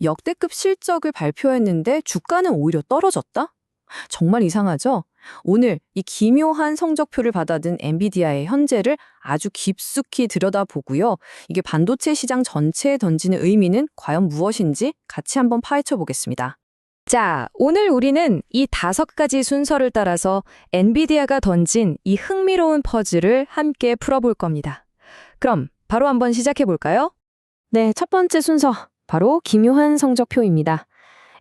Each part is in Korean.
역대급 실적을 발표했는데 주가는 오히려 떨어졌다? 정말 이상하죠? 오늘 이 기묘한 성적표를 받아든 엔비디아의 현재를 아주 깊숙이 들여다보고요. 이게 반도체 시장 전체에 던지는 의미는 과연 무엇인지 같이 한번 파헤쳐 보겠습니다. 자, 오늘 우리는 이 5가지 순서를 따라서 엔비디아가 던진 이 흥미로운 퍼즐을 함께 풀어볼 겁니다. 그럼 바로 한번 시작해 볼까요? 네, 첫 번째 순서, 바로 기묘한 성적표입니다.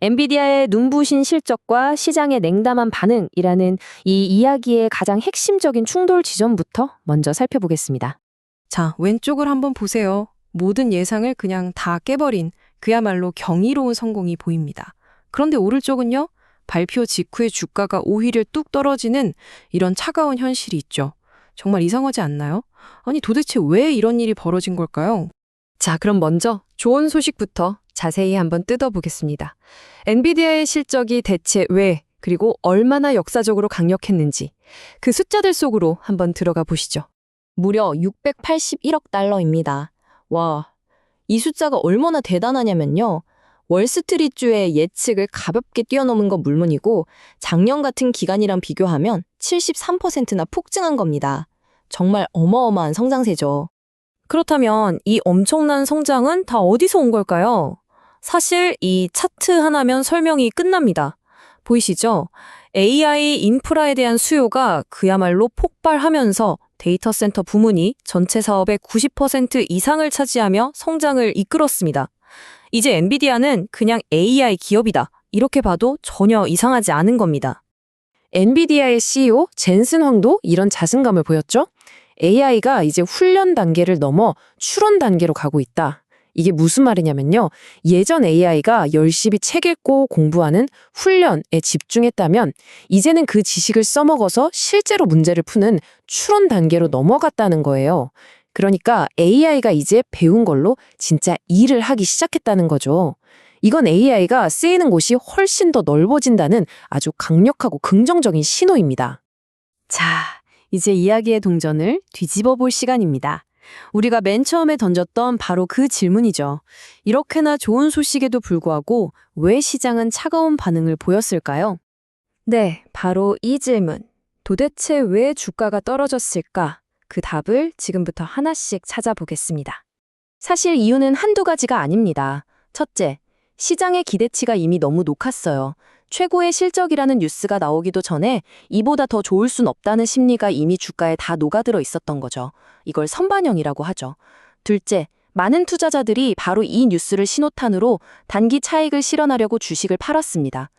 엔비디아의 눈부신 실적과 시장의 냉담한 반응이라는 이 이야기의 가장 핵심적인 충돌 지점부터 먼저 살펴보겠습니다. 자, 왼쪽을 한번 보세요. 모든 예상을 그냥 다 깨버린 그야말로 경이로운 성공이 보입니다. 그런데 오른쪽은요? 발표 직후에 주가가 오히려 뚝 떨어지는 이런 차가운 현실이 있죠. 정말 이상하지 않나요? 아니 도대체 왜 이런 일이 벌어진 걸까요? 자, 그럼 먼저 좋은 소식부터 자세히 한번 뜯어보겠습니다. 엔비디아의 실적이 대체 왜, 그리고 얼마나 역사적으로 강력했는지 그 숫자들 속으로 한번 들어가 보시죠. 무려 681억 달러입니다. 와, 이 숫자가 얼마나 대단하냐면요. 월스트리트주의 예측을 가볍게 뛰어넘은 건 물론이고 작년 같은 기간이랑 비교하면 73%나 폭증한 겁니다. 정말 어마어마한 성장세죠. 그렇다면 이 엄청난 성장은 다 어디서 온 걸까요? 사실 이 차트 하나면 설명이 끝납니다. 보이시죠? AI 인프라에 대한 수요가 그야말로 폭발하면서 데이터 센터 부문이 전체 사업의 90% 이상을 차지하며 성장을 이끌었습니다. 이제 엔비디아는 그냥 AI 기업이다. 이렇게 봐도 전혀 이상하지 않은 겁니다. 엔비디아의 CEO 젠슨 황도 이런 자신감을 보였죠? AI가 이제 훈련 단계를 넘어 추론 단계로 가고 있다. 이게 무슨 말이냐면요. 예전 AI가 열심히 책 읽고 공부하는 훈련에 집중했다면 이제는 그 지식을 써먹어서 실제로 문제를 푸는 추론 단계로 넘어갔다는 거예요. 그러니까 AI가 이제 배운 걸로 진짜 일을 하기 시작했다는 거죠. 이건 AI가 쓰이는 곳이 훨씬 더 넓어진다는 아주 강력하고 긍정적인 신호입니다. 자, 이제 이야기의 동전을 뒤집어 볼 시간입니다. 우리가 맨 처음에 던졌던 바로 그 질문이죠. 이렇게나 좋은 소식에도 불구하고 왜 시장은 차가운 반응을 보였을까요? 네, 바로 이 질문. 도대체 왜 주가가 떨어졌을까? 그 답을 지금부터 하나씩 찾아보겠습니다. 사실 이유는 한두 가지가 아닙니다. 첫째, 시장의 기대치가 이미 너무 높았어요. 최고의 실적이라는 뉴스가 나오기도 전에 이보다 더 좋을 순 없다는 심리가 이미 주가에 다 녹아들어 있었던 거죠. 이걸 선반영이라고 하죠. 둘째, 많은 투자자들이 바로 이 뉴스를 신호탄으로 단기 차익을 실현하려고 주식을 팔았습니다.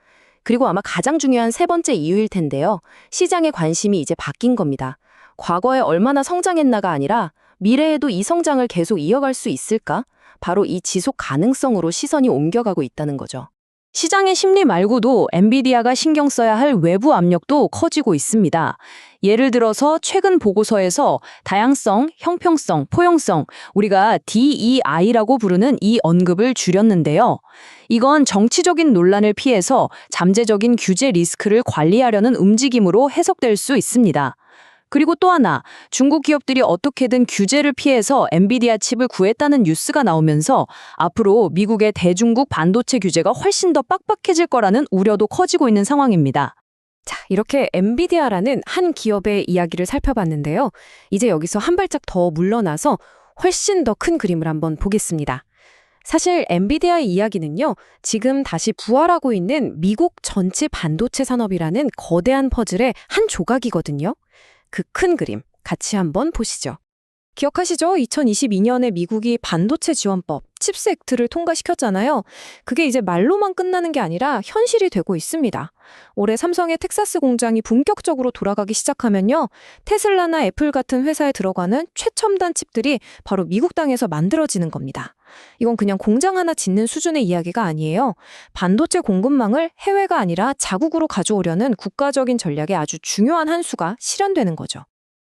그리고 아마 가장 중요한 세 번째 이유일 텐데요. 시장의 관심이 이제 바뀐 겁니다. 과거에 얼마나 성장했나가 아니라 미래에도 이 성장을 계속 이어갈 수 있을까? 바로 이 지속 가능성으로 시선이 옮겨가고 있다는 거죠. 시장의 심리 말고도 엔비디아가 신경 써야 할 외부 압력도 커지고 있습니다. 예를 들어서 최근 보고서에서 다양성, 형평성, 포용성, 우리가 DEI라고 부르는 이 언급을 줄였는데요. 이건 정치적인 논란을 피해서 잠재적인 규제 리스크를 관리하려는 움직임으로 해석될 수 있습니다. 그리고 또 하나, 중국 기업들이 어떻게든 규제를 피해서 엔비디아 칩을 구했다는 뉴스가 나오면서 앞으로 미국의 대중국 반도체 규제가 훨씬 더 빡빡해질 거라는 우려도 커지고 있는 상황입니다. 자, 이렇게 엔비디아라는 한 기업의 이야기를 살펴봤는데요. 이제 여기서 한 발짝 더 물러나서 훨씬 더 큰 그림을 한번 보겠습니다. 사실 엔비디아의 이야기는요, 지금 다시 부활하고 있는 미국 전체 반도체 산업이라는 거대한 퍼즐의 한 조각이거든요. 그 큰 그림 같이 한번 보시죠. 기억하시죠? 2022년에 미국이 반도체 지원법, 칩스 액트를 통과시켰잖아요. 그게 이제 말로만 끝나는 게 아니라 현실이 되고 있습니다. 올해 삼성의 텍사스 공장이 본격적으로 돌아가기 시작하면요. 테슬라나 애플 같은 회사에 들어가는 최첨단 칩들이 바로 미국 땅에서 만들어지는 겁니다. 이건 그냥 공장 하나 짓는 수준의 이야기가 아니에요. 반도체 공급망을 해외가 아니라 자국으로 가져오려는 국가적인 전략의 아주 중요한 한 수가 실현되는 거죠.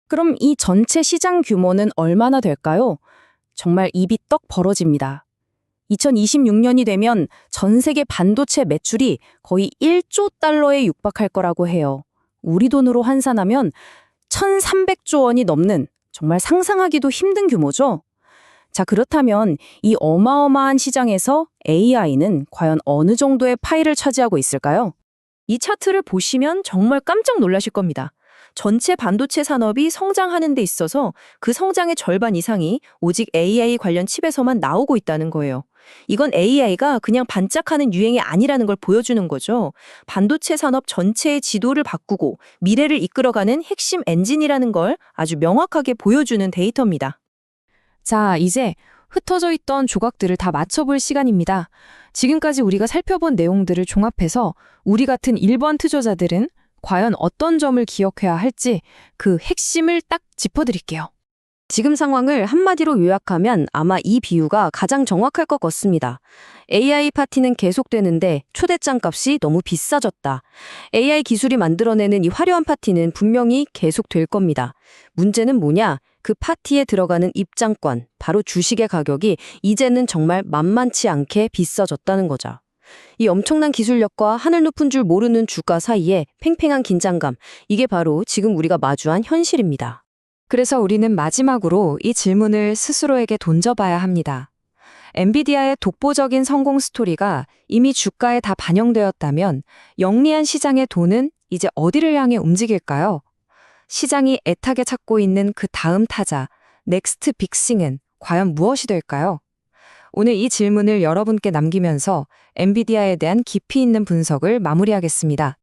그럼 이 전체 시장 규모는 얼마나 될까요? 정말 입이 떡 벌어집니다. 2026년이 되면 전 세계 반도체 매출이 거의 1조 달러에 육박할 거라고 해요. 우리 돈으로 환산하면 1,300조 원이 넘는 정말 상상하기도 힘든 규모죠. 자, 그렇다면 이 어마어마한 시장에서 AI는 과연 어느 정도의 파일을 차지하고 있을까요? 이 차트를 보시면 정말 깜짝 놀라실 겁니다. 전체 반도체 산업이 성장하는 데 있어서 그 성장의 절반 이상이 오직 AI 관련 칩에서만 나오고 있다는 거예요. 이건 AI가 그냥 반짝하는 유행이 아니라는 걸 보여주는 거죠. 반도체 산업 전체의 지도를 바꾸고 미래를 이끌어가는 핵심 엔진이라는 걸 아주 명확하게 보여주는 데이터입니다. 자, 이제 흩어져 있던 조각들을 다 맞춰볼 시간입니다. 지금까지 우리가 살펴본 내용들을 종합해서 우리 같은 1번 투자자들은 과연 어떤 점을 기억해야 할지 그 핵심을 딱 짚어드릴게요. 지금 상황을 한마디로 요약하면 아마 이 비유가 가장 정확할 것 같습니다. AI 파티는 계속되는데 초대장 값이 너무 비싸졌다. AI 기술이 만들어내는 이 화려한 파티는 분명히 계속될 겁니다. 문제는 뭐냐? 그 파티에 들어가는 입장권, 바로 주식의 가격이 이제는 정말 만만치 않게 비싸졌다는 거죠. 이 엄청난 기술력과 하늘 높은 줄 모르는 주가 사이에 팽팽한 긴장감, 이게 바로 지금 우리가 마주한 현실입니다. 그래서 우리는 마지막으로 이 질문을 스스로에게 던져봐야 합니다. 엔비디아의 독보적인 성공 스토리가 이미 주가에 다 반영되었다면 영리한 시장의 돈은 이제 어디를 향해 움직일까요? 시장이 애타게 찾고 있는 그 다음 타자, 넥스트 빅싱은 과연 무엇이 될까요? 오늘 이 질문을 여러분께 남기면서 엔비디아에 대한 깊이 있는 분석을 마무리하겠습니다.